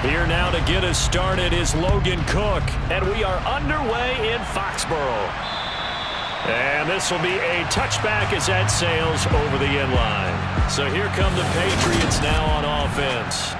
Here now to get us started is Logan Cook. And we are underway in Foxborough. And this will be a touchback as that sails over the end line. So here come the Patriots now on offense.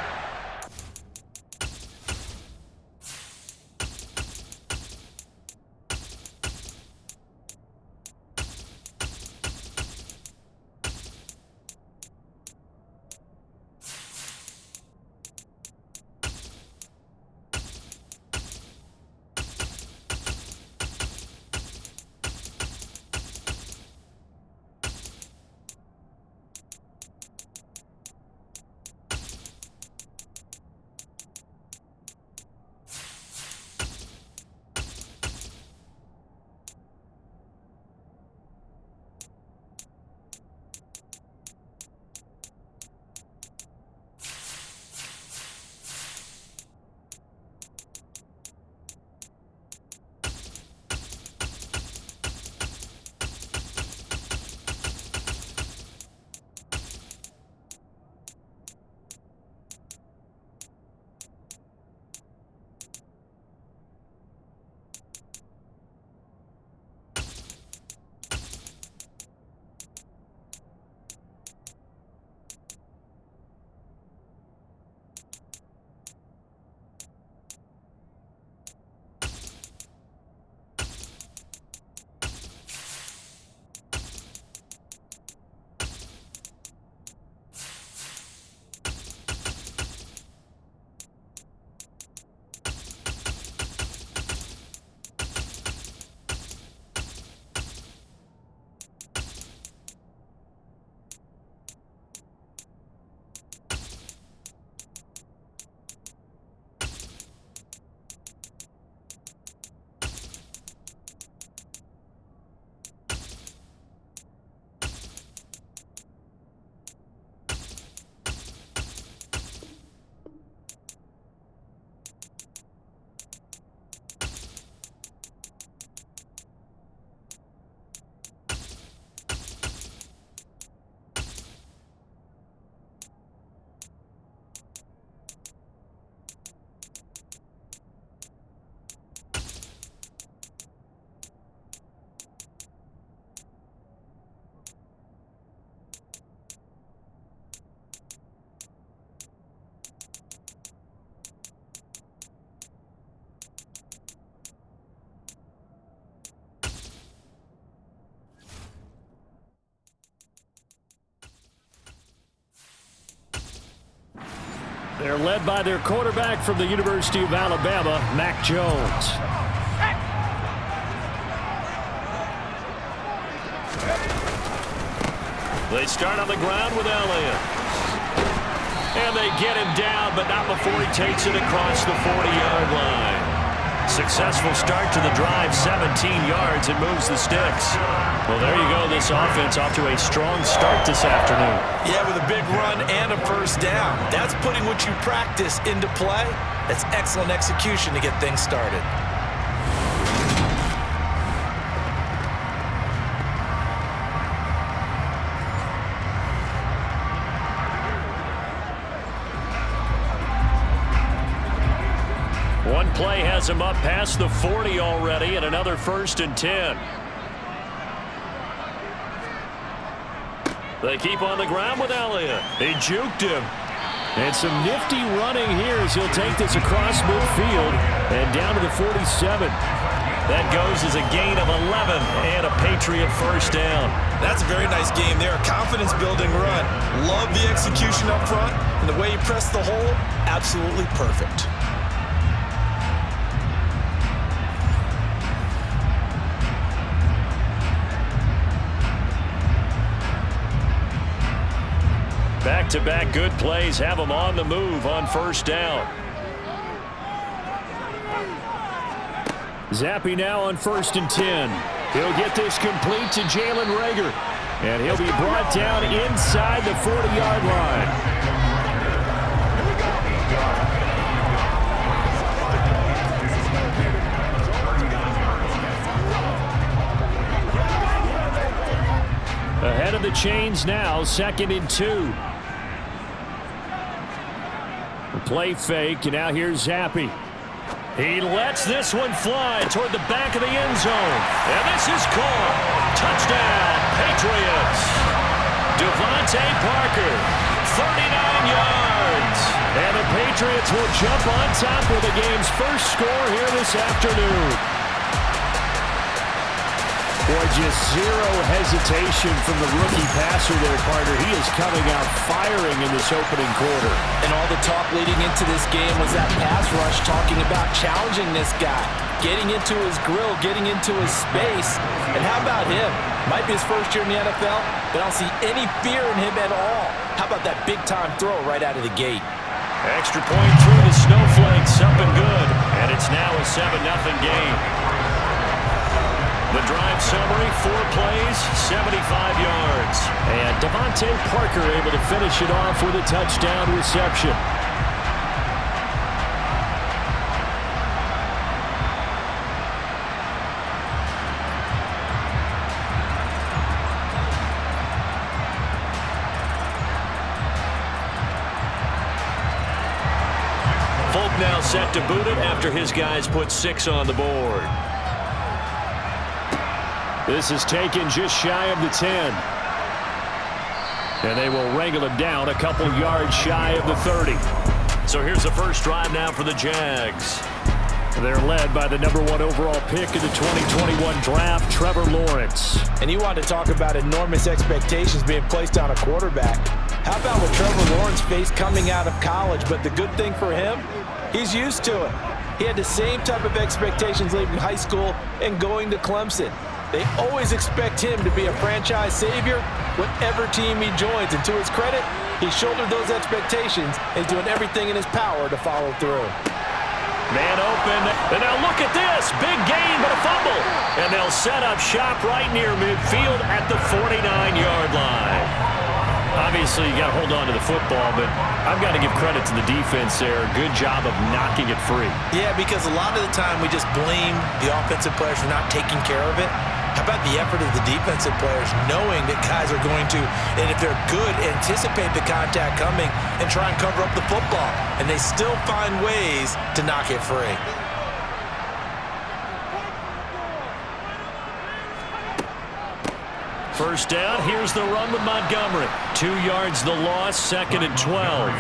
They're led by their quarterback from the University of Alabama, Mac Jones. They start on the ground with Elliott. And they get him down, but not before he takes it across the 40-yard line. Successful start to the drive, 17 yards, and moves the sticks. Well, there you go. This offense off to a strong start this afternoon. Yeah, with a big run and a first down. That's putting what you practice into play. That's excellent execution to get things started. One play has him up past the 40 already, and another 1st and 10. They keep on the ground with Elliott. They juked him. And some nifty running here as he'll take this across midfield and down to the 47. That goes as a gain of 11 and a Patriot first down. That's a very nice game there. Confidence-building run. Love the execution up front, and the way he pressed the hole, absolutely perfect. Back-to-back good plays have him on the move on first down. Zappy now on 1st and 10. He'll get this complete to Jalen Reagor. And he'll be brought down inside the 40-yard line. Ahead of the chains now, 2nd and 2. Play fake, and now here's Zappi. He lets this one fly toward the back of the end zone. And this is caught. Touchdown, Patriots. Devontae Parker, 39 yards. And the Patriots will jump on top with the game's first score here this afternoon. Boy, just zero hesitation from the rookie passer there, partner. He is coming out firing in this opening quarter. And all the talk leading into this game was that pass rush talking about challenging this guy, getting into his grill, getting into his space. And how about him? Might be his first year in the NFL, but I don't see any fear in him at all. How about that big-time throw right out of the gate? Extra point through the Snowflakes, up and good. And it's now a 7-0 game. The drive summary, 4 plays, 75 yards. And Devontae Parker able to finish it off with a touchdown reception. Folk now set to boot it after his guys put 6 on the board. This is taken just shy of the 10. And they will wrangle him down a couple yards shy of the 30. So here's the first drive now for the Jags. They're led by the #1 overall pick in the 2021 draft, Trevor Lawrence. And you want to talk about enormous expectations being placed on a quarterback. How about what Trevor Lawrence faced coming out of college? But the good thing for him, he's used to it. He had the same type of expectations leaving high school and going to Clemson. They always expect him to be a franchise savior whatever team he joins. And to his credit, he shouldered those expectations and is doing everything in his power to follow through. Man open. And now look at this. Big gain, but a fumble. And they'll set up shop right near midfield at the 49-yard line. Obviously, you got to hold on to the football, but I've got to give credit to the defense there. Good job of knocking it free. Yeah, because a lot of the time we just blame the offensive players for not taking care of it. How about the effort of the defensive players knowing that guys are going to, and if they're good, anticipate the contact coming and try and cover up the football. And they still find ways to knock it free. First down, here's the run with Montgomery. 2 yards the loss, 2nd and 12.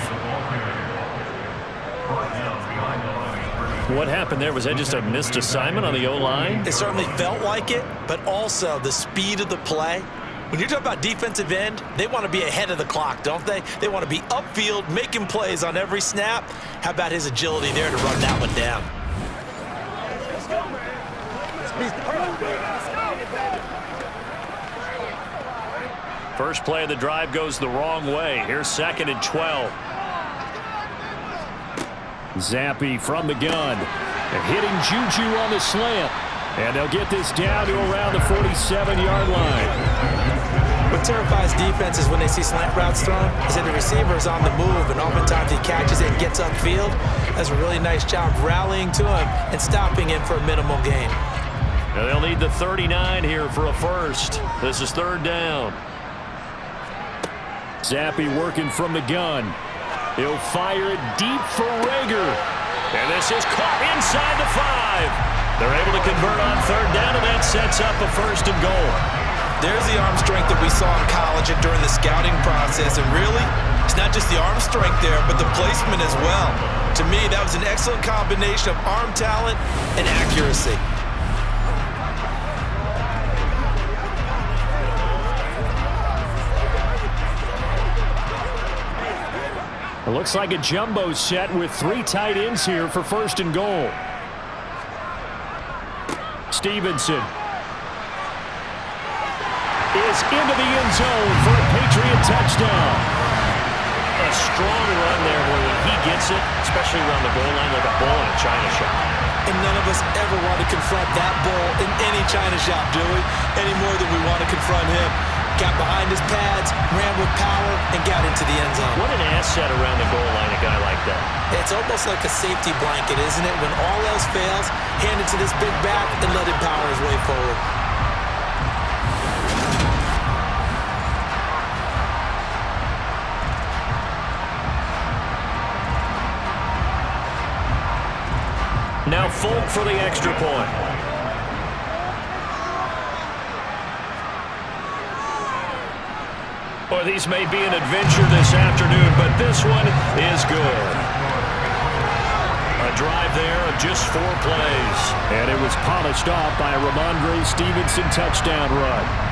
What happened there? Was that just a missed assignment on the O-line? It certainly felt like it, but also the speed of the play. When you're talking about defensive end, they want to be ahead of the clock, don't they? They want to be upfield, making plays on every snap. How about his agility there to run that one down? First play of the drive goes the wrong way. Here's 2nd and 12. Zappi from the gun. And hitting Juju on the slant. And they'll get this down to around the 47-yard line. What terrifies defenses when they see slant routes thrown is that the receiver is on the move, and oftentimes he catches it and gets upfield. Does a really nice job rallying to him and stopping him for a minimal gain. Now they'll need the 39 here for a first. This is 3rd down. Zappi working from the gun. He'll fire it deep for Rager. And this is caught inside the 5. They're able to convert on 3rd down, and that sets up a 1st and goal. There's the arm strength that we saw in college and during the scouting process. And really, it's not just the arm strength there, but the placement as well. To me, that was an excellent combination of arm talent and accuracy. It looks like a jumbo set with 3 tight ends here for 1st and goal. Stevenson is into the end zone for a Patriot touchdown. A strong run there where when he gets it, especially around the goal line, like a bull in a china shop. And none of us ever want to confront that bull in any china shop, do we? Any more than we want to confront him. Got behind his pads, ran with power, and got into the end zone. What an asset around the goal line, a guy like that. It's almost like a safety blanket, isn't it? When all else fails, hand it to this big back and let him power his way forward. Now Folk for the extra point. Well, these may be an adventure this afternoon, but this one is good. A drive there of just 4 plays. And it was polished off by a Ramondre Stevenson touchdown run.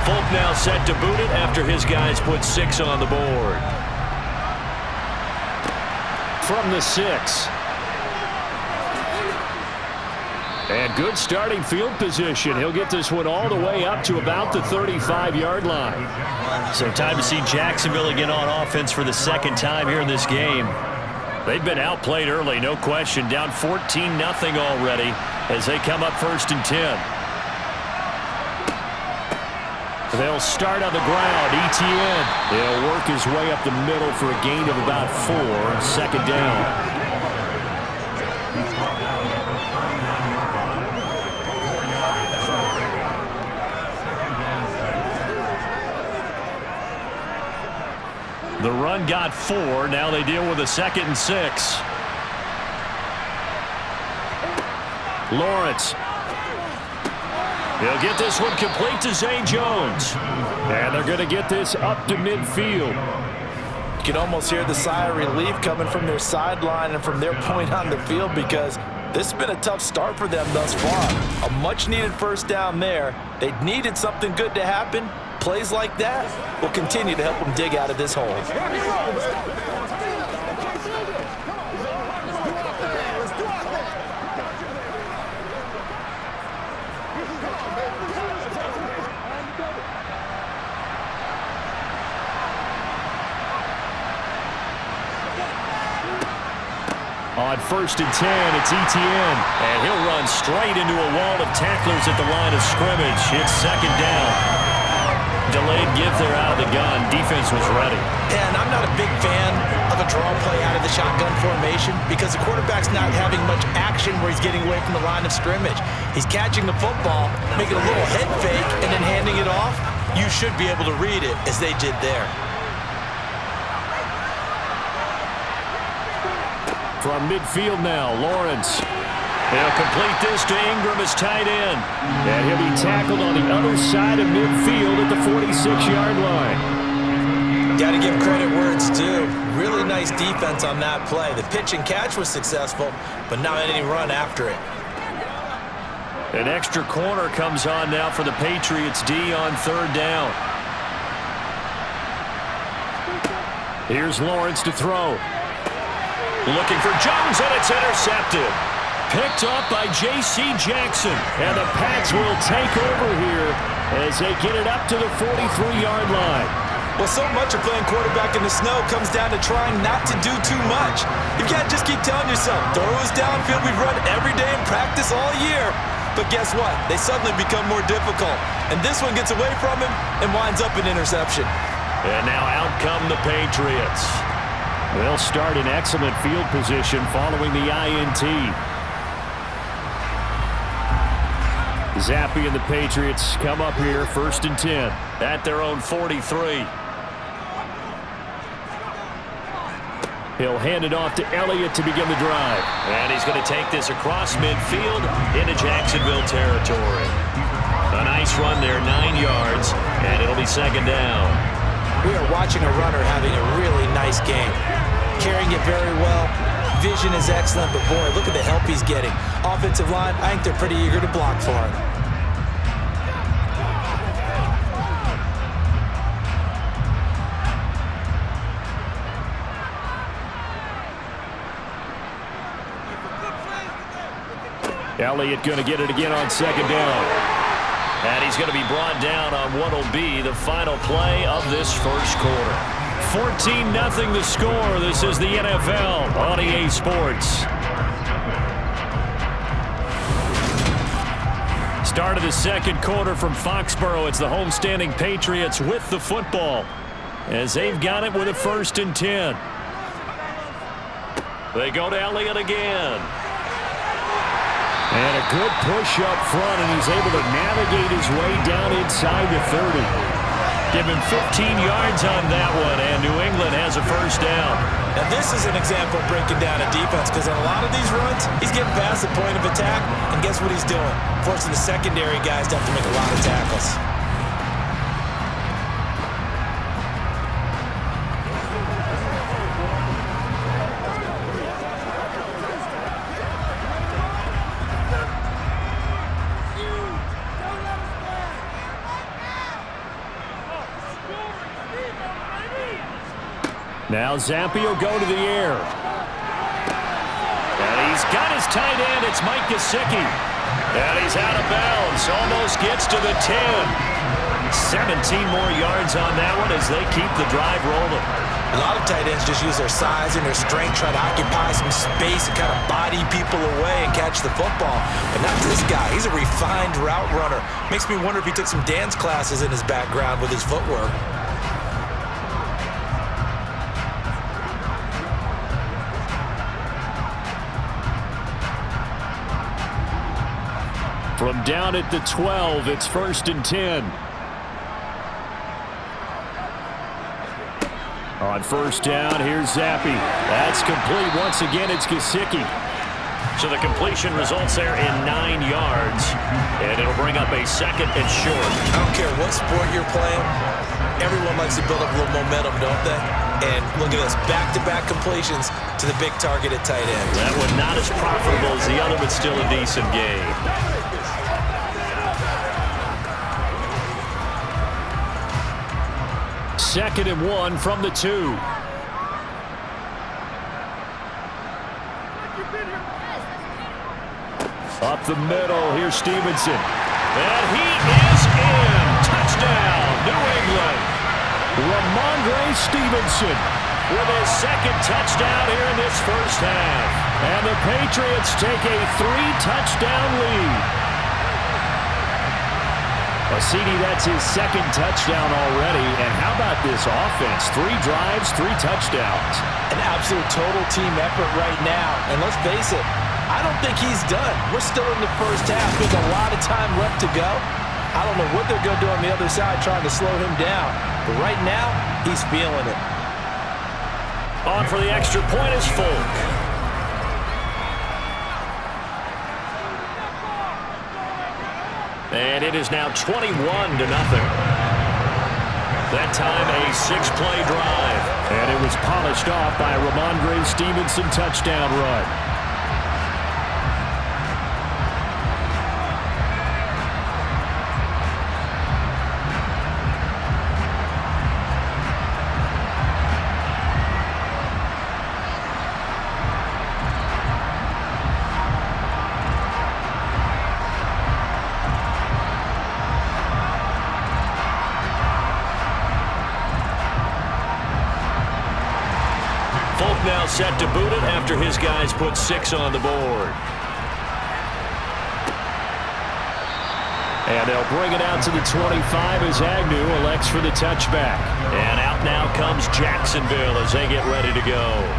Folk now set to boot it after his guys put 6 on the board. From the 6. And good starting field position. He'll get this one all the way up to about the 35-yard line. So time to see Jacksonville again on offense for the second time here in this game. They've been outplayed early, no question. Down 14-0 already as they come up 1st and 10. They'll start on the ground. Etienne. He'll work his way up the middle for a gain of about 4. 2nd down. The run got 4. Now they deal with a 2nd and 6. Lawrence. He'll get this one complete to Zay Jones. And they're going to get this up to midfield. You can almost hear the sigh of relief coming from their sideline and from their point on the field because this has been a tough start for them thus far. A much-needed 1st down there. They needed something good to happen. Plays like that will continue to help them dig out of this hole. On 1st and 10, it's Etienne. And he'll run straight into a wall of tacklers at the line of scrimmage. It's 2nd down. Delayed give there out of the gun. Defense was ready. And I'm not a big fan of a draw play out of the shotgun formation because the quarterback's not having much action where he's getting away from the line of scrimmage. He's catching the football, making a little head fake, and then handing it off. You should be able to read it as they did there. From midfield now, Lawrence. He'll complete this to Ingram as tight end. And he'll be tackled on the other side of midfield at the 46-yard line. Got to give credit where it's due. Really nice defense on that play. The pitch and catch was successful, but not any run after it. An extra corner comes on now for the Patriots D on 3rd down. Here's Lawrence to throw. Looking for Jones, and it's intercepted. Picked up by J.C. Jackson. And the Pats will take over here as they get it up to the 43-yard line. Well, so much of playing quarterback in the snow comes down to trying not to do too much. You've got to just keep telling yourself, throws downfield we've run every day in practice all year. But guess what? They suddenly become more difficult. And this one gets away from him and winds up an interception. And now out come the Patriots. They'll start in excellent field position following the INT. Zappi and the Patriots come up here 1st and 10. At their own 43. He'll hand it off to Elliott to begin the drive. And he's going to take this across midfield into Jacksonville territory. A nice run there, 9 yards, and it'll be 2nd down. We are watching a runner having a really nice game. Carrying it very well. Vision is excellent, but boy, look at the help he's getting. Offensive line, I think they're pretty eager to block for him. Elliott going to get it again on 2nd down. And he's going to be brought down on what will be the final play of this 1st quarter. 14-0 the score. This is the NFL on EA Sports. Start of the second quarter from Foxborough. It's the homestanding Patriots with the football as they've got it with a 1st and 10. They go to Elliott again. And a good push up front, and he's able to navigate his way down inside the 30. Give him 15 yards on that one, and New England has a 1st down. Now this is an example of breaking down a defense, because on a lot of these runs, he's getting past the point of attack, and guess what he's doing? Forcing the secondary guys to have to make a lot of tackles. Now Zampi will go to the air. And he's got his tight end. It's Mike Gesicki. And he's out of bounds. Almost gets to the 10. 17 more yards on that one as they keep the drive rolling. A lot of tight ends just use their size and their strength, try to occupy some space and kind of body people away and catch the football. But not this guy. He's a refined route runner. Makes me wonder if he took some dance classes in his background with his footwork. From down at the 12, it's 1st and 10. On 1st down, here's Zappi. That's complete. Once again, it's Gesicki. So the completion results there in 9 yards, and it'll bring up a 2nd and short. I don't care what sport you're playing. Everyone likes to build up a little momentum, don't they? And look at this, back-to-back completions to the big target at tight end. That one not as profitable as the other, but still a decent game. 2nd and 1 from the 2. Up the middle, here's Stevenson. And he is in. Touchdown, New England. Ramondre Stevenson with his 2nd touchdown here in this 1st half. And the Patriots take a 3-touchdown lead. CD, that's his 2nd touchdown already. And how about this offense? 3 drives, 3 touchdowns. An absolute total team effort right now. And let's face it, I don't think he's done. We're still in the 1st half. There's a lot of time left to go. I don't know what they're going to do on the other side trying to slow him down. But right now, he's feeling it. On for the extra point is Folk. And it is now 21-0. That time a 6-play drive. And it was polished off by a Ramondre Stevenson touchdown run. Now set to boot it after his guys put 6 on the board. And they'll bring it out to the 25 as Agnew elects for the touchback. And out now comes Jacksonville as they get ready to go.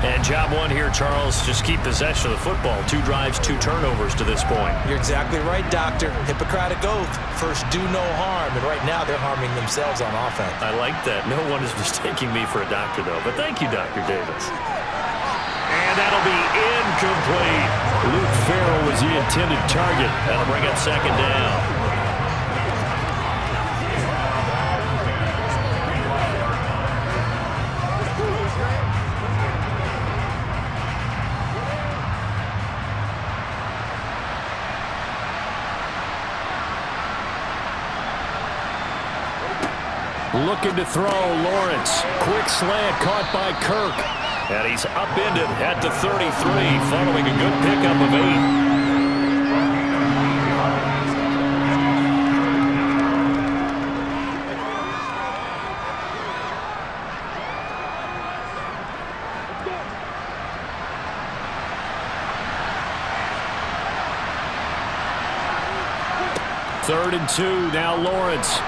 And job one here, Charles, just keep possession of the football. 2 drives, 2 turnovers to this point. You're exactly right, Doctor. Hippocratic oath. First, do no harm. And right now, they're harming themselves on offense. I like that. No one is mistaking me for a doctor, though. But thank you, Dr. Davis. And that'll be incomplete. Luke Farrell was the intended target. That'll bring up 2nd down. Looking to throw, Lawrence. Quick slant caught by Kirk. And he's upended at the 33 following a good pickup of 8. 3rd and 2, now Lawrence.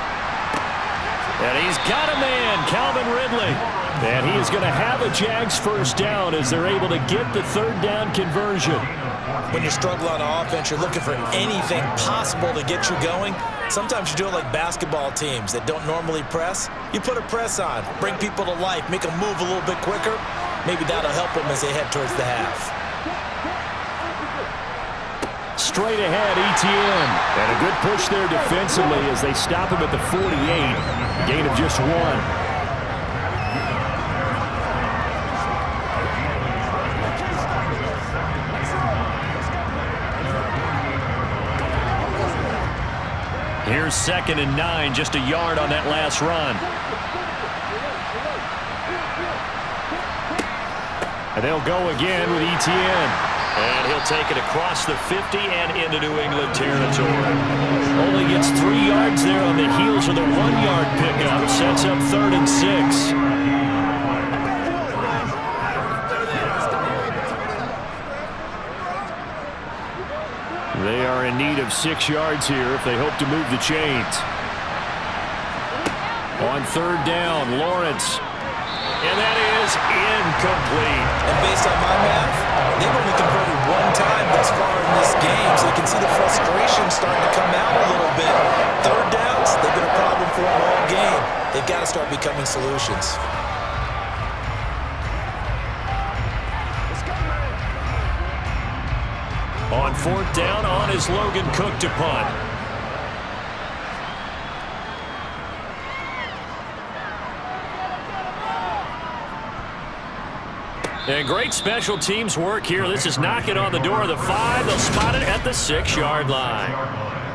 And he's got a man, Calvin Ridley. And he is going to have a Jags first down as they're able to get the 3rd down conversion. When you struggle on offense, you're looking for anything possible to get you going. Sometimes you do it like basketball teams that don't normally press. You put a press on, bring people to life, make them move a little bit quicker. Maybe that'll help them as they head towards the half. Straight ahead, ETN. And a good push there defensively as they stop him at the 48. Gain of just 1. Here's 2nd and 9, just a yard on that last run. And they'll go again with ETN. And he'll take it across the 50 and into New England territory. Only gets 3 yards there on the heels of the 1-yard pickup. Sets up 3rd and 6. They are in need of 6 yards here if they hope to move the chains. On 3rd down, Lawrence. And that is incomplete. And based on my math, they've only converted 1 time thus far in this game, so you can see the frustration starting to come out a little bit. 3rd downs, they've been a problem for them all game. They've got to start becoming solutions. On 4th down, on is Logan Cook to punt. And great special teams work here. This is knocking on the door of the 5. They'll spot it at the 6-yard line.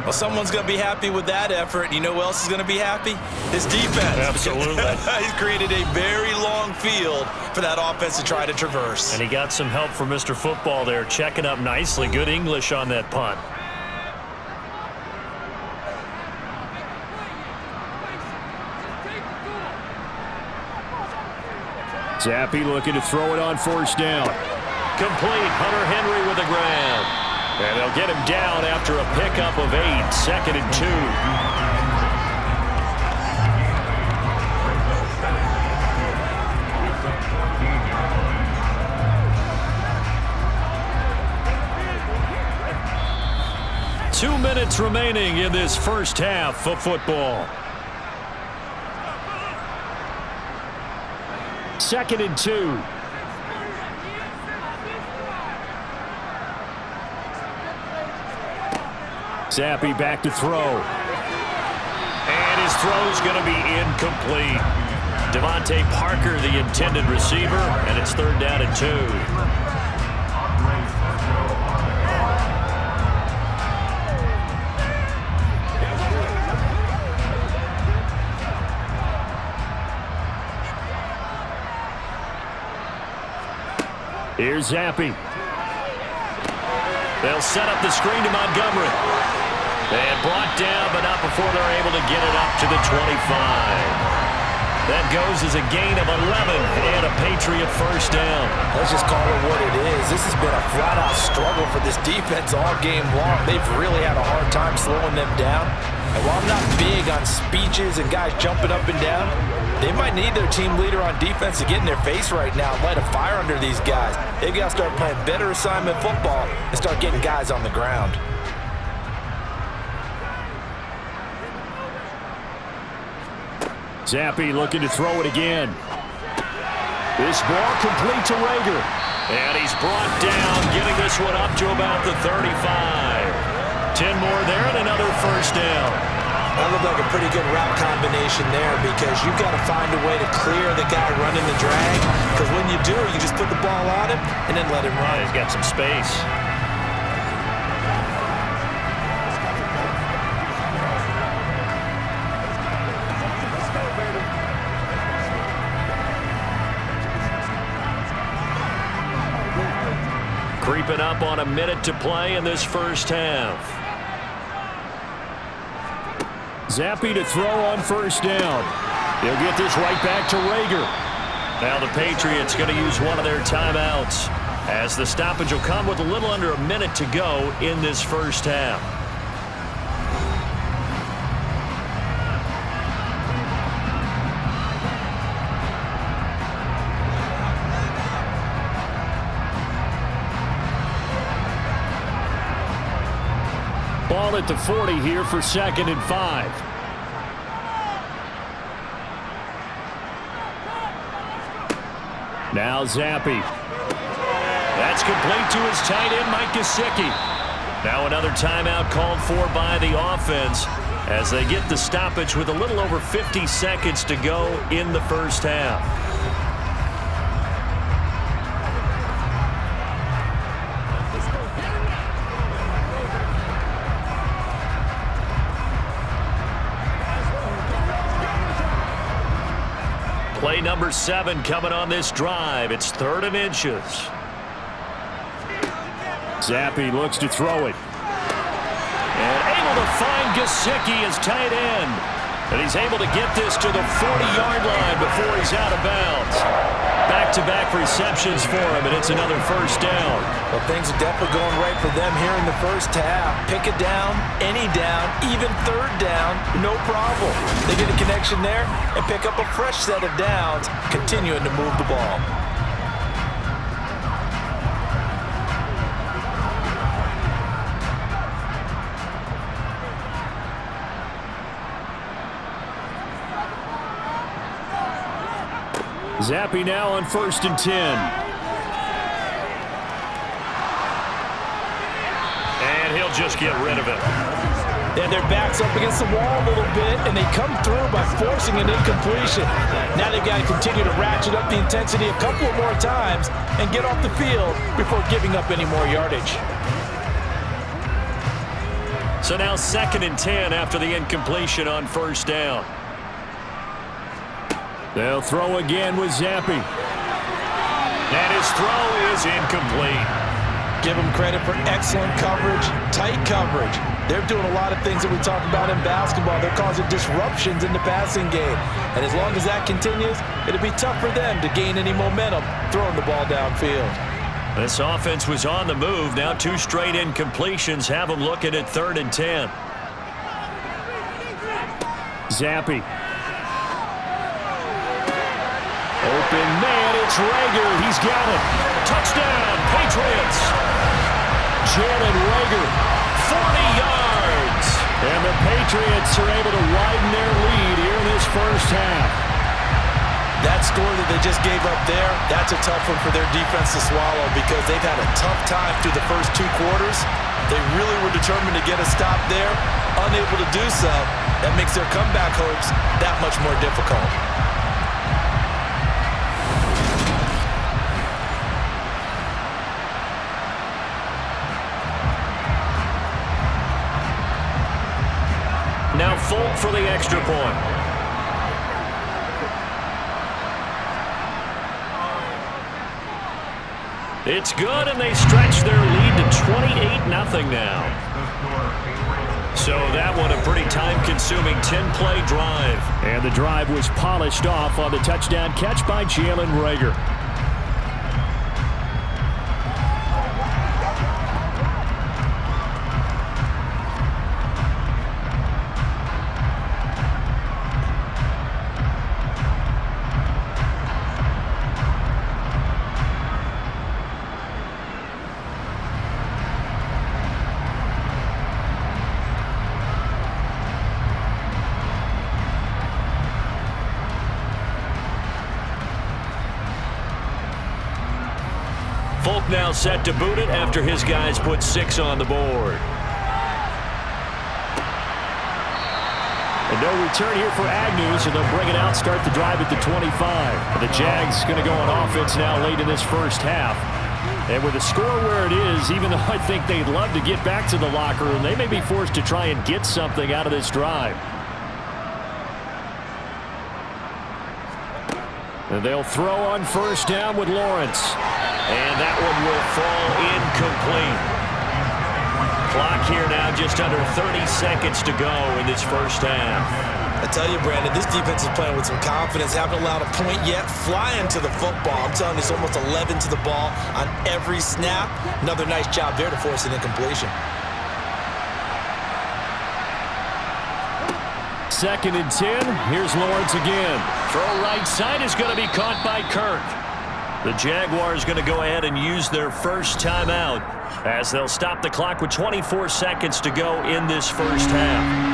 Well, someone's going to be happy with that effort. You know who else is going to be happy? His defense. Absolutely. He's created a very long field for that offense to try to traverse. And he got some help from Mr. Football there, checking up nicely. Good English on that punt. Zappi looking to throw it on 1st down. Complete. Hunter Henry with the grab. And they'll get him down after a pickup of 8. 2nd and 2. 2 minutes remaining in this first half of football. 2nd and 2. Zappi back to throw. And his throw's going to be incomplete. Devontae Parker, the intended receiver, and it's 3rd down and 2. Here's Zappi. They'll set up the screen to Montgomery. And brought down, but not before they're able to get it up to the 25. That goes as a gain of 11 and a Patriot first down. Let's just call it what it is. This has been a flat-out struggle for this defense all game long. They've really had a hard time slowing them down. And while I'm not big on speeches and guys jumping up and down, they might need their team leader on defense to get in their face right now and light a fire under these guys. They've got to start playing better assignment football and start getting guys on the ground. Zappi looking to throw it again. This ball complete to Rager. And he's brought down, getting this one up to about the 35. 10 more there and another first down. That looked like a pretty good route combination there because you've got to find a way to clear the guy running the drag. Because when you do, you just put the ball on him and then let him run. He's got some space. Creeping up on a minute to play in this first half. Zappi to throw on first down. He'll get this right back to Rager. Now the Patriots going to use one of their timeouts as the stoppage will come with a little under a minute to go in this first half. Ball at the 40 here for 2nd and 5. Now Zappi. That's complete to his tight end, Mike Gesicki. Now another timeout called for by the offense as they get the stoppage with a little over 50 seconds to go in the first half. Play number 7 coming on this drive. It's 3rd and inches. Zappi looks to throw it. And able to find Gesicki as tight end. And he's able to get this to the 40-yard line before he's out of bounds. Back-to-back receptions for him, and it's another first down. Well, things are definitely going right for them here in the first half. Pick a down, any down, even 3rd down, no problem. They get a connection there and pick up a fresh set of downs, continuing to move the ball. Zappi now on 1st and 10. And he'll just get rid of it. And their backs up against the wall a little bit, and they come through by forcing an incompletion. Now they've got to continue to ratchet up the intensity a couple of more times and get off the field before giving up any more yardage. So now 2nd and 10 after the incompletion on 1st down. They'll throw again with Zappi. And his throw is incomplete. Give them credit for excellent coverage, tight coverage. They're doing a lot of things that we talk about in basketball. They're causing disruptions in the passing game. And as long as that continues, it'll be tough for them to gain any momentum throwing the ball downfield. This offense was on the move. Now 2 straight incompletions have them looking at 3rd and 10. Zappi. Open man, it's Reagor. He's got it. Touchdown, Patriots. Jalen Reagor, 40 yards. And the Patriots are able to widen their lead here in this first half. That score that they just gave up there, that's a tough one for their defense to swallow because they've had a tough time through the first 2 quarters. They really were determined to get a stop there, unable to do so. That makes their comeback hopes that much more difficult. Now Folk for the extra point. It's good, and they stretch their lead to 28-0 now. So that one a pretty time-consuming 10-play drive. And the drive was polished off on the touchdown catch by Jalen Reagor. Folk now set to boot it after his guys put 6 on the board. And no return here for Agnew, so they'll bring it out, start the drive at the 25. The Jags going to go on offense now late in this first half. And with the score where it is, even though I think they'd love to get back to the locker room, they may be forced to try and get something out of this drive. And they'll throw on 1st down with Lawrence. And that one will fall incomplete. Clock here now just under 30 seconds to go in this first half. I tell you, Brandon, this defense is playing with some confidence. Haven't allowed a point yet. Flying to the football. I'm telling you, it's almost 11 to the ball on every snap. Another nice job there to force an incompletion. 2nd and 10. Here's Lawrence again. Throw right side is going to be caught by Kirk. The Jaguars going to go ahead and use their first timeout. as they'll stop the clock with 24 seconds to go in this first half.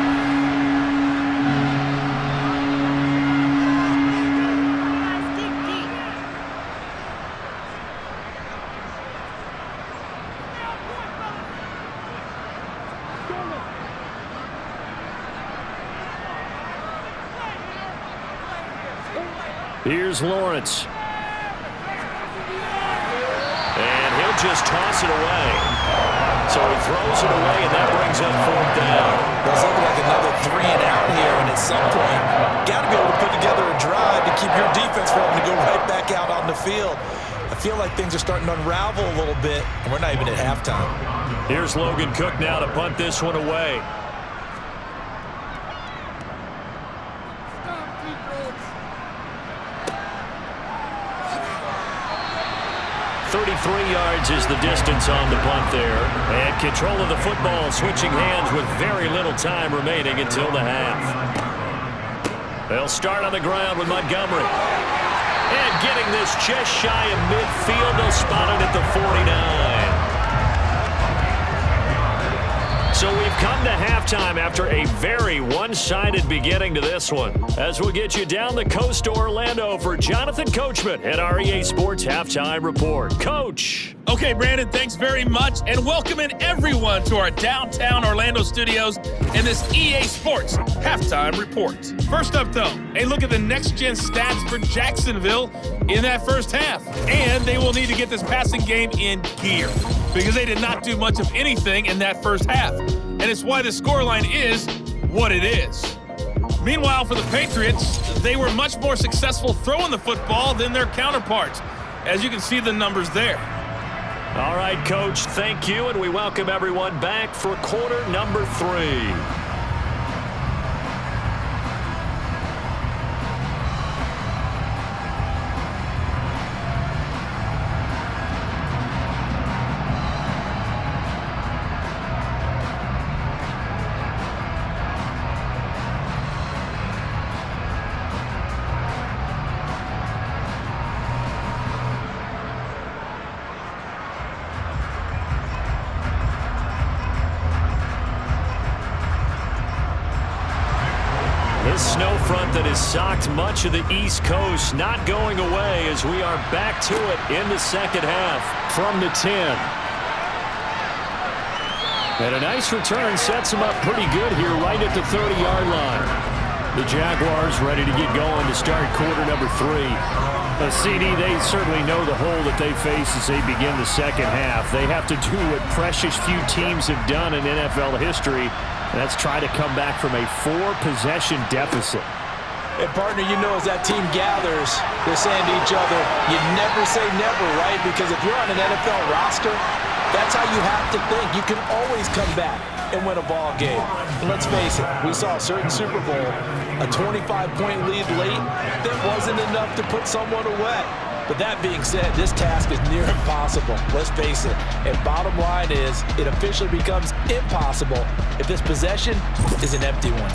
Here's Lawrence. And he'll just toss it away. So he throws it away, and that brings up fourth down. That's looking like another 3 and out here, and at some point, got to be able to put together a drive to keep your defense from having to go right back out on the field. I feel like things are starting to unravel a little bit, and we're not even at halftime. Here's Logan Cook now to punt this one away. 33 yards is the distance on the punt there. And control of the football switching hands with very little time remaining until the half. They'll start on the ground with Montgomery. And getting this just shy of midfield, they'll spot it at the 49. So we've come to halftime after a very one-sided beginning to this one. As we'll get you down the coast to Orlando for Jonathan Coachman at our EA Sports Halftime Report. Coach. Okay, Brandon, thanks very much, and welcoming everyone to our downtown Orlando studios and this EA Sports Halftime Report. First up, though, a look at the next-gen stats for Jacksonville in that first half. And they will need to get this passing game in gear because they did not do much of anything in that first half. And it's why the scoreline is what it is. Meanwhile, for the Patriots, they were much more successful throwing the football than their counterparts, as you can see the numbers there. All right, Coach, thank you, and we welcome everyone back for quarter number 3. This snow front that has socked much of the East Coast not going away as we are back to it in the second half from the 10. And a nice return sets them up pretty good here right at the 30-yard line. The Jaguars ready to get going to start quarter number 3. CD, they certainly know the hole that they face as they begin the second half. They have to do what precious few teams have done in NFL history. That's try to come back from a 4-possession deficit. And, partner, you know as that team gathers, they're saying to each other, you never say never, right? Because if you're on an NFL roster, that's how you have to think. You can always come back and win a ball game. And let's face it, we saw a certain Super Bowl, a 25-point lead late that wasn't enough to put someone away. But that being said, this task is near impossible. Let's face it. And bottom line is, it officially becomes impossible if this possession is an empty one.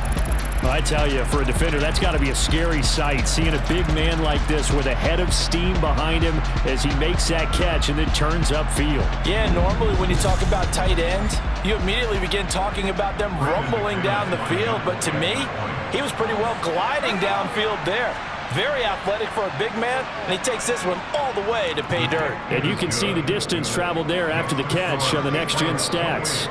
Well, I tell you, for a defender, that's got to be a scary sight, seeing a big man like this with a head of steam behind him as he makes that catch and then turns upfield. Yeah, normally when you talk about tight ends, you immediately begin talking about them rumbling down the field. But to me, he was pretty well gliding downfield there. Very athletic for a big man, and he takes this one all the way to pay dirt. And you can see the distance traveled there after the catch on the next-gen stats.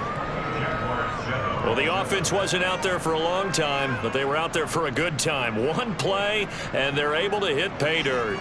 Well, the offense wasn't out there for a long time, but they were out there for a good time. One play, and they're able to hit pay dirt.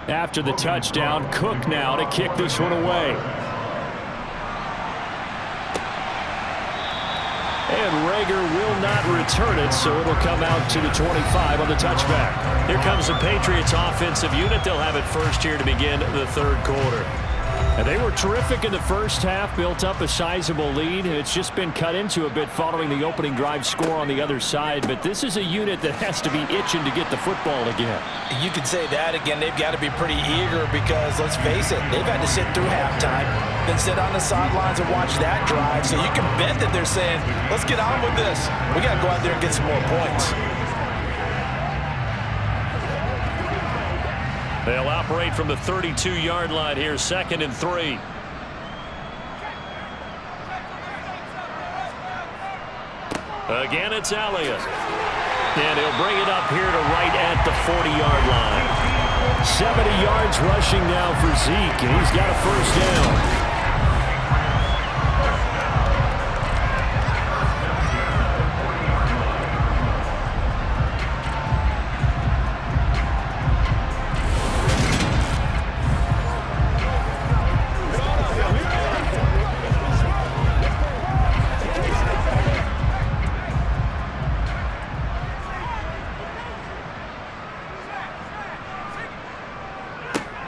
After the touchdown, Cook now to kick this one away. And Rager will not return it, so it'll come out to the 25 on the touchback. Here comes the Patriots offensive unit. They'll have it first here to begin the third quarter. And they were terrific in the first half, built up a sizable lead. It's just been cut into a bit following the opening drive score on the other side. But this is a unit that has to be itching to get the football again. You can say that again. They've got to be pretty eager because, let's face it, they've had to sit through halftime, then sit on the sidelines and watch that drive. So you can bet that they're saying, let's get on with this. We got to go out there and get some more points. They'll operate from the 32-yard line here, 2nd and 3. Again, it's Elliott. And he'll bring it up here to right at the 40-yard line. 70 yards rushing now for Zeke, and he's got a first down.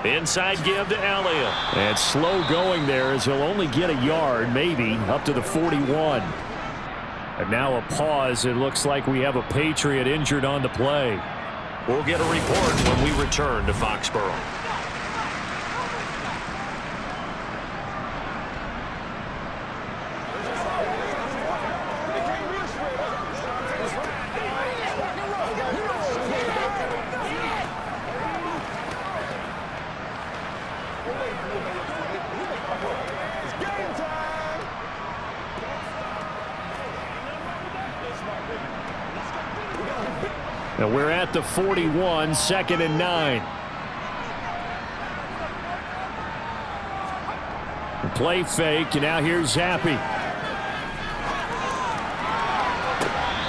Inside give to Elliott. And slow going there as he'll only get a yard, maybe, up to the 41. And now a pause. It looks like we have a Patriot injured on the play. We'll get a report when we return to Foxborough. And we're at the 41, 2nd and 9. Play fake, and now here's Zappi.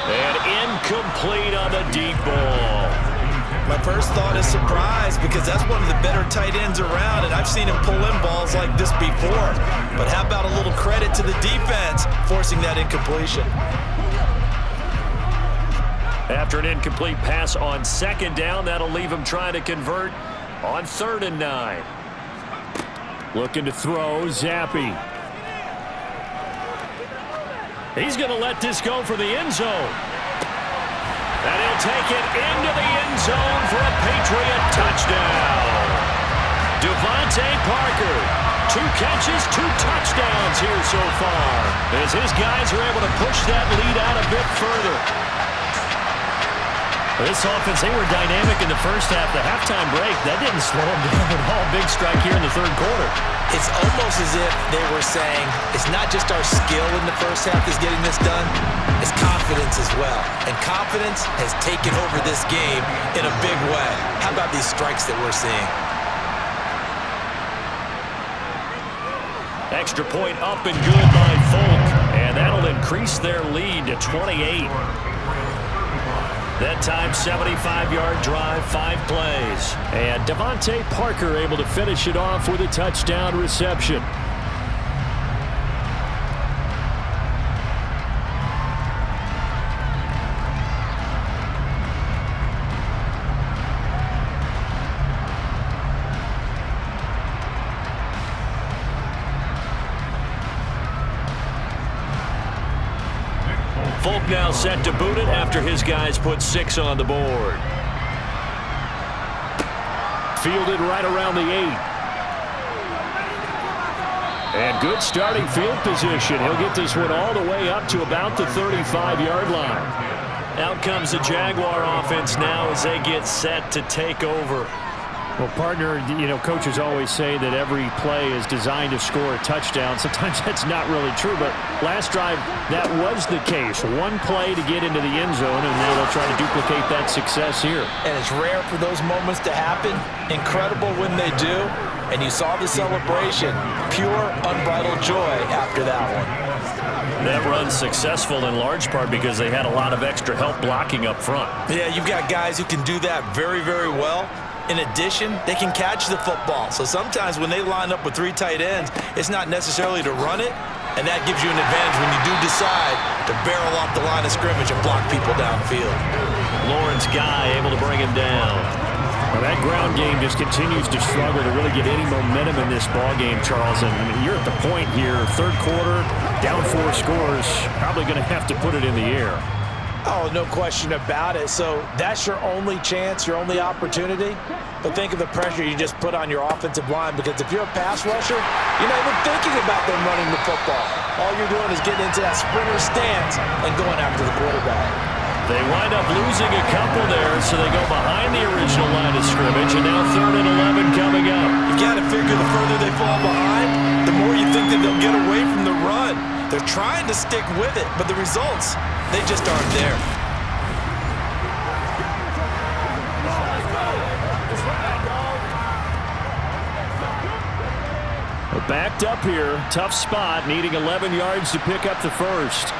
And incomplete on the deep ball. My first thought is surprise because that's one of the better tight ends around, and I've seen him pull in balls like this before. But how about a little credit to the defense forcing that incompletion? After an incomplete pass on 2nd down, that'll leave him trying to convert on 3rd and 9. Looking to throw, Zappi. He's going to let this go for the end zone. And he'll take it into the end zone for a Patriot touchdown. Devontae Parker, 2 catches, 2 touchdowns here so far, as his guys are able to push that lead out a bit further. This offense, they were dynamic in the first half. The halftime break, that didn't slow them down at all. Big strike here in the 3rd quarter. It's almost as if they were saying, it's not just our skill in the first half that's getting this done, it's confidence as well. And confidence has taken over this game in a big way. How about these strikes that we're seeing? Extra point up and good by Folk. And that'll increase their lead to 28. That time, 75-yard drive, 5 plays. And Devontae Parker able to finish it off with a touchdown reception. Folk now set to boot it after his guys put 6 on the board. Fielded right around the 8. And good starting field position. He'll get this one all the way up to about the 35-yard line. Out comes the Jaguar offense now as they get set to take over. Well, partner, you know, coaches always say that every play is designed to score a touchdown. Sometimes that's not really true, but last drive, that was the case. One play to get into the end zone, and now they'll try to duplicate that success here. And it's rare for those moments to happen. Incredible when they do. And you saw the celebration. Pure, unbridled joy after that one. That run's successful in large part because they had a lot of extra help blocking up front. Yeah, you've got guys who can do that very, very well. In addition, they can catch the football. So sometimes when they line up with 3 tight ends, it's not necessarily to run it, and that gives you an advantage when you do decide to barrel off the line of scrimmage and block people downfield. Lawrence Guy able to bring him down. Well, that ground game just continues to struggle to really get any momentum in this ball game, Charles. And I mean, you're at the point here, third quarter, down 4 scores, probably going to have to put it in the air. Oh, no question about it. So that's your only chance, your only opportunity. But think of the pressure you just put on your offensive line, because if you're a pass rusher, you're not even thinking about them running the football. All you're doing is getting into that sprinter stance and going after the quarterback. They wind up losing a couple there, so they go behind the original line of scrimmage, and now 3rd and 11 coming up. You got to figure the further they fall behind, the more you think that they'll get away from the run. They're trying to stick with it, but the results, they just aren't there. Backed up here, tough spot, needing 11 yards to pick up the first.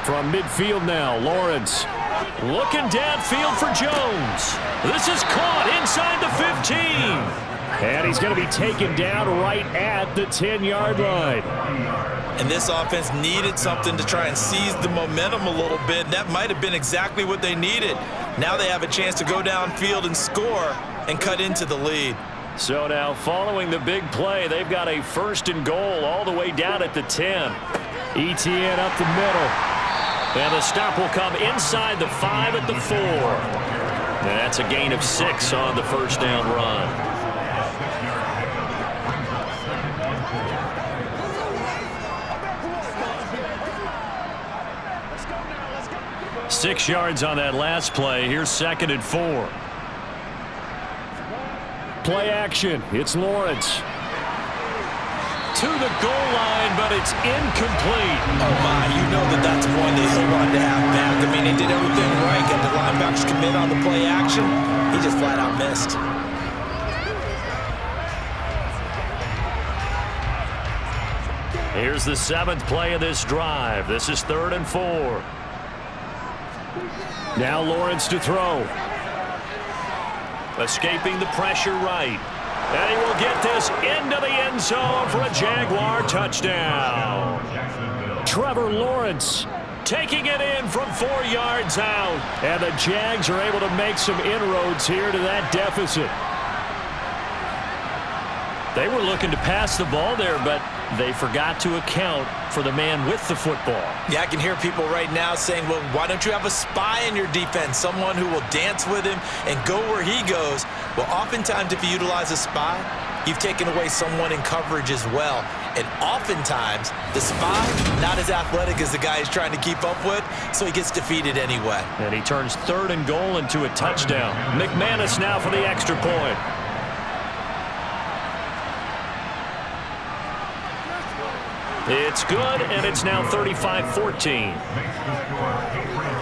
From midfield now, Lawrence. Looking downfield for Jones. This is caught inside the 15. And he's going to be taken down right at the 10-yard line. And this offense needed something to try and seize the momentum a little bit, and that might have been exactly what they needed. Now they have a chance to go downfield and score and cut into the lead. So now, following the big play, they've got a 1st and goal all the way down at the 10. ETN up the middle. And the stop will come inside the 5 at the 4. And that's a gain of 6 on the first down run. Six yards on that last play. Here's 2nd and 4. Play action. It's Lawrence. To the goal line, but it's incomplete. Oh, my. You know that's one that he wanted to have back. I mean, he did everything right. Got the linebackers commit on the play action. He just flat out missed. Here's the 7th play of this drive. This is 3rd and 4. Now Lawrence to throw. Escaping the pressure right. And he will get this into the end zone for a Jaguar touchdown. Trevor Lawrence taking it in from 4 yards out. And the Jags are able to make some inroads here to that deficit. They were looking to pass the ball there, but they forgot to account for the man with the football. Yeah, I can hear people right now saying, well, why don't you have a spy in your defense, someone who will dance with him and go where he goes? Well, oftentimes if you utilize a spy, you've taken away someone in coverage as well. And oftentimes, the spy, not as athletic as the guy he's trying to keep up with, so he gets defeated anyway. And he turns 3rd and goal into a touchdown. McManus now for the extra point. It's good, and it's now 35-14.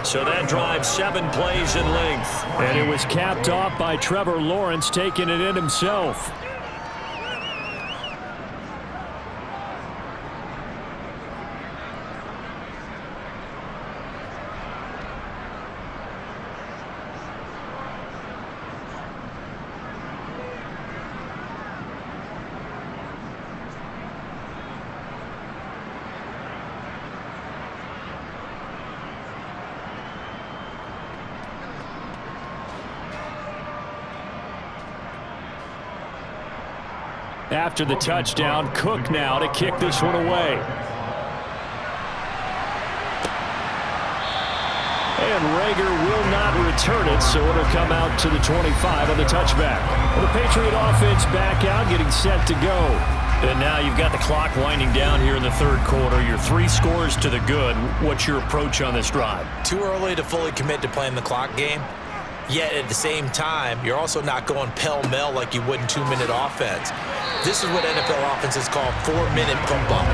So that drives 7 plays in length. And it was capped off by Trevor Lawrence taking it in himself. After the touchdown, Cook now to kick this one away. And Rager will not return it, so it'll come out to the 25 on the touchback. The Patriot offense back out, getting set to go. And now you've got the clock winding down here in the 3rd quarter. You're 3 scores to the good. What's your approach on this drive? Too early to fully commit to playing the clock game. Yet at the same time, you're also not going pell-mell like you would in 2-minute offense. This is what NFL offenses call 4-minute pump-up.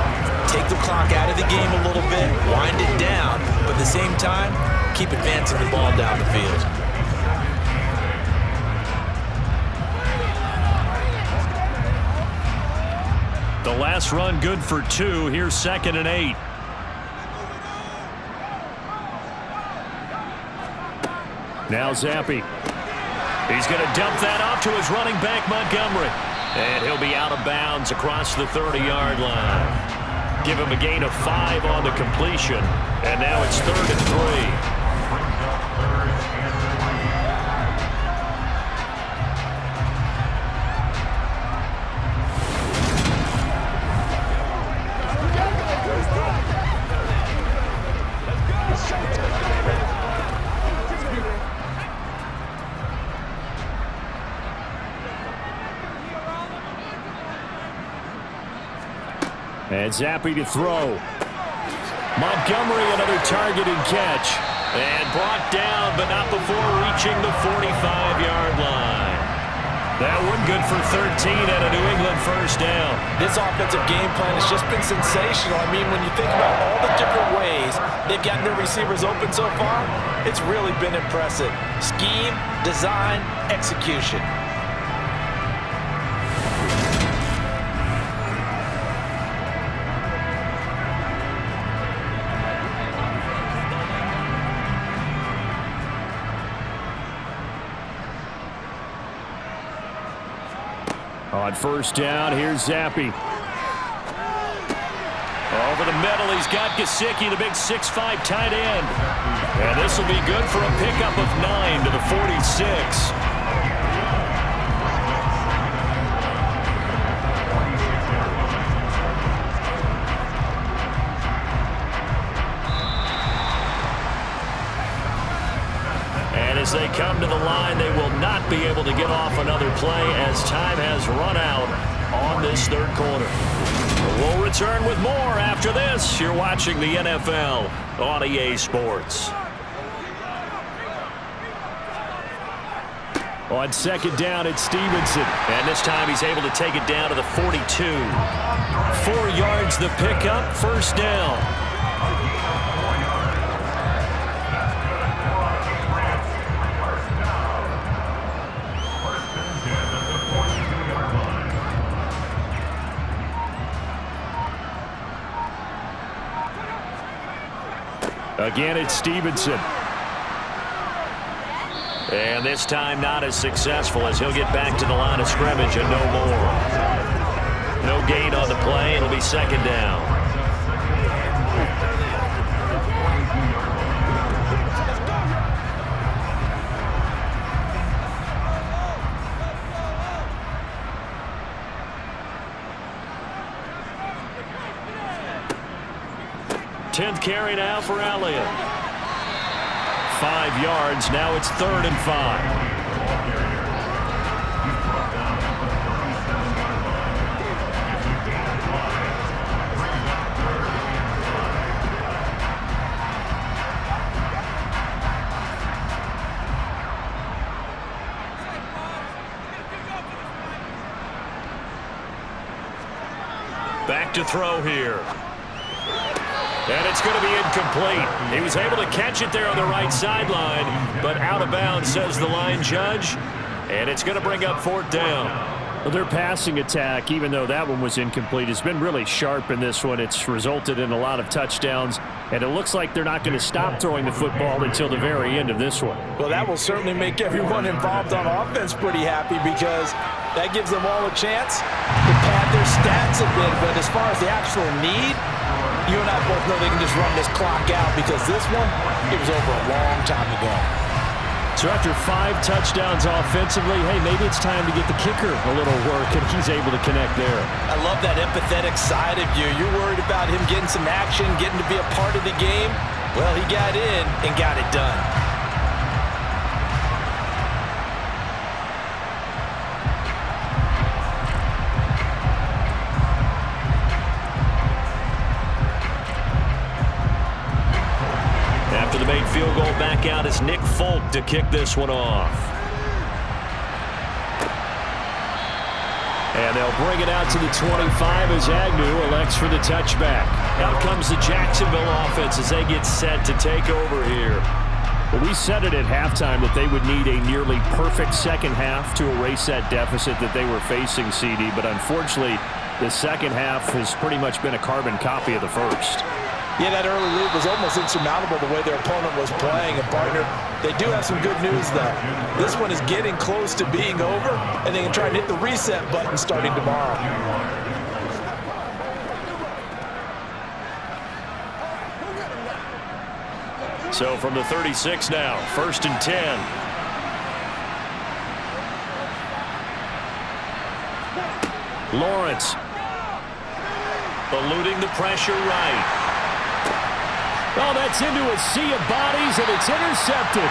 Take the clock out of the game a little bit, wind it down, but at the same time, keep advancing the ball down the field. The last run good for 2. Here's 2nd and 8. Now Zappi. He's going to dump that off to his running back, Montgomery. And he'll be out of bounds across the 30-yard line. Give him a gain of 5 on the completion. And now it's 3rd and 3. And Zappe to throw. Montgomery, another target and catch. And brought down, but not before reaching the 45-yard line. That one good for 13 and a New England first down. This offensive game plan has just been sensational. I mean, when you think about all the different ways they've gotten their receivers open so far, it's really been impressive. Scheme, design, execution. On first down, here's Zappe. Over the middle, he's got Gesicki, the big 6'5" tight end. And this will be good for a pickup of 9 to the 46. And as they come to the line, they will not be able to get off another play as time has run out on this third quarter. We'll return with more after this. You're watching the NFL on EA Sports. On second down, it's Stevenson. And this time he's able to take it down to the 42. 4 yards the pickup, first down. Again, it's Stevenson. And this time not as successful as he'll get back to the line of scrimmage and no more. No gain on the play. It'll be second down. Tenth carry now for Elliott. 5 yards. Now it's 3rd and 5. Back to throw here. And it's going to be incomplete. He was able to catch it there on the right sideline, but out of bounds, says the line judge. And it's going to bring up 4th down. Well, their passing attack, even though that one was incomplete, has been really sharp in this one. It's resulted in a lot of touchdowns, and it looks like they're not going to stop throwing the football until the very end of this one. Well, that will certainly make everyone involved on offense pretty happy because that gives them all a chance to pad their stats a bit. But as far as the actual need, you and I both know they can just run this clock out because this one, it was over a long time ago. So after 5 touchdowns offensively, hey, maybe it's time to get the kicker a little work, and he's able to connect there. I love that empathetic side of you. You're worried about him getting some action, getting to be a part of the game. Well, he got in and got it done. After the made field goal, back out is Nick Folk to kick this one off. And they'll bring it out to the 25 as Agnew elects for the touchback. Out comes the Jacksonville offense as they get set to take over here. Well, we said it at halftime that they would need a nearly perfect second half to erase that deficit that they were facing, CD. But unfortunately, the second half has pretty much been a carbon copy of the first. Yeah, that early lead was almost insurmountable the way their opponent was playing. And, partner, they do have some good news, though. This one is getting close to being over, and they can try and hit the reset button starting tomorrow. So from the 36 now, 1st and 10. Lawrence. Eluding the pressure right. Oh, that's into a sea of bodies, and it's intercepted.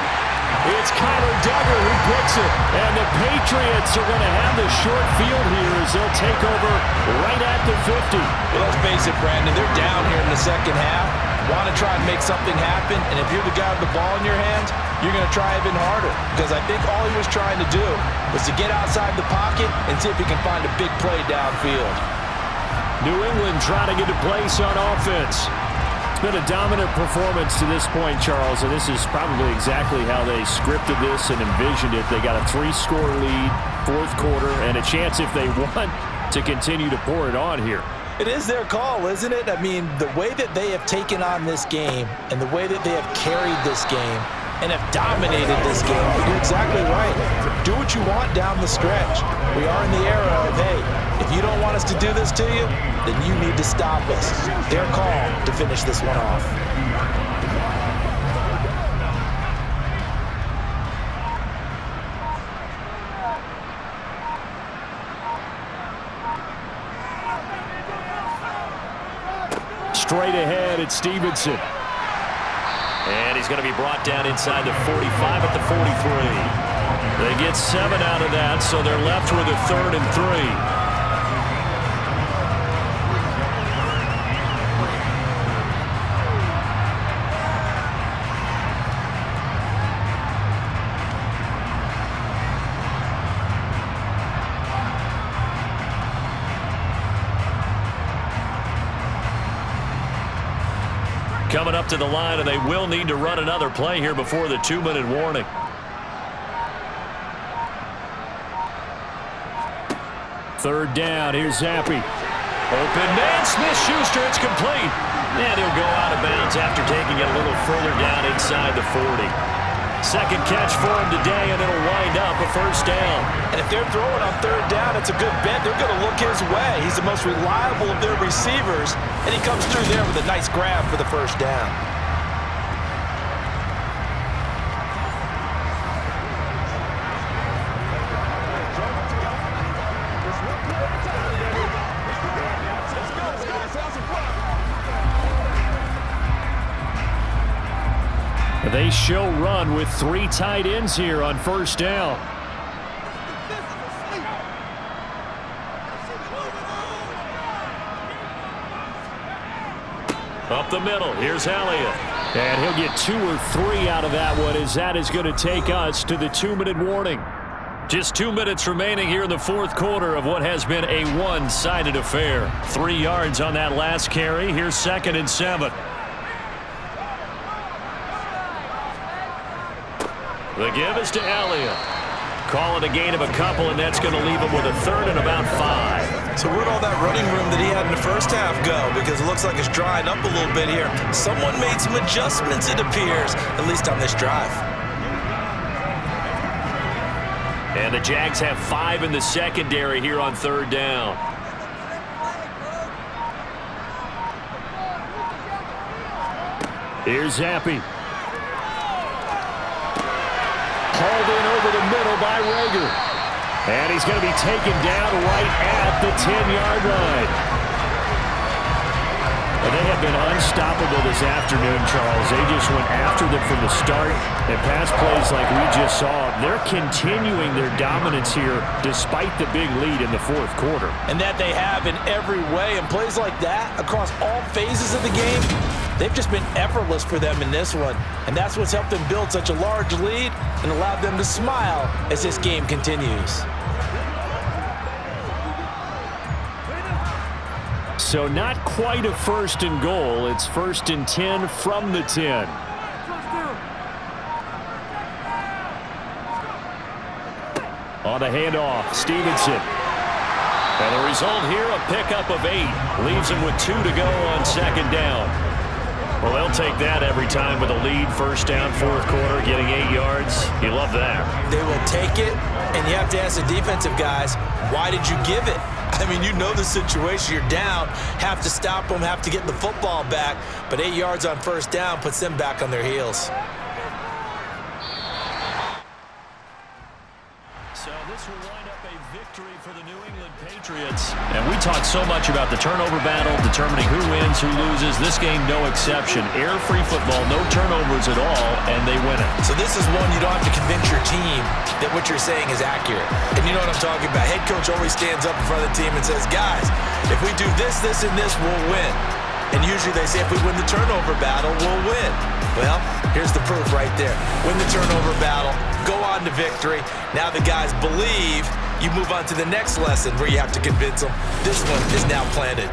It's Connor Duggar who picks it, and the the Patriots are going to have the short field here as they'll take over right at the 50. Well, let's face it, Brandon, they're down here in the second half. Want to try and make something happen, and if you're the guy with the ball in your hands, you're going to try even harder, because I think all he was trying to do was to get outside the pocket and see if he can find a big play downfield. New England trying to get a place on offense. It's been a dominant performance to this point, Charles, and this is probably exactly how they scripted this and envisioned it. They got a 3-score lead, fourth quarter, and a chance, if they want, to continue to pour it on here. It is their call, isn't it? I mean, the way that they have taken on this game and the way that they have carried this game and have dominated this game, you're exactly right. Do what you want down the stretch. We are in the era of, hey, if you don't want us to do this to you, then you need to stop us. Their call to finish this one off. Straight ahead, it's Stevenson. And he's going to be brought down inside the 45 at the 43. They get 7 out of that, so they're left with a 3rd and 3. Coming up to the line, and they will need to run another play here before the 2-minute warning. Third down, here's Zappi. Open man, Smith-Schuster, it's complete. And he'll go out of bounds after taking it a little further down inside the 40. Second catch for him today, and it'll wind up a first down. And if they're throwing on third down, it's a good bet. They're going to look his way. He's the most reliable of their receivers, and he comes through there with a nice grab for the first down. They show run with 3 tight ends here on first down. Up the middle, here's Elliott. And he'll get 2 or 3 out of that one, as that is going to take us to the 2-minute warning. Just 2 minutes remaining here in the fourth quarter of what has been a one-sided affair. 3 yards on that last carry. Here's 2nd and 7. The give is to Elliott. Call it a gain of a couple, and that's going to leave him with a 3rd and about 5. So where'd all that running room that he had in the first half go? Because it looks like it's drying up a little bit here. Someone made some adjustments, it appears, at least on this drive. And the Jags have 5 in the secondary here on third down. Here's Zappi. Hauled in over the middle by Rager. And he's going to be taken down right at the 10-yard line. And they have been unstoppable this afternoon, Charles. They just went after them from the start. And pass plays like we just saw, they're continuing their dominance here despite the big lead in the fourth quarter. And that they have in every way. And plays like that across all phases of the game, they've just been effortless for them in this one. And that's what's helped them build such a large lead and allowed them to smile as this game continues. So not quite a 1st and goal. It's 1st and 10 from the 10. On the handoff, Stevenson. And the result here, a pickup of 8. Leaves him with 2 to go on 2nd down. Well, they'll take that every time with a lead. First down, fourth quarter, getting 8 yards. You love that. They will take it, and you have to ask the defensive guys, why did you give it? I mean, you know the situation. You're down, have to stop them, have to get the football back. But 8 yards on first down puts them back on their heels. So this will wind up a victory for the New England Patriots. And we talked so much about the turnover battle, determining who wins, who loses. This game, no exception. Air-free football, no turnovers at all, and they win it. So this is one you don't have to convince your team that what you're saying is accurate. And you know what I'm talking about. Head coach always stands up in front of the team and says, guys, if we do this, this, and this, we'll win. And usually they say if we win the turnover battle, we'll win. Well, here's the proof right there. Win the turnover battle, go on to victory. Now the guys believe. You move on to the next lesson where you have to convince them. This one is now planted.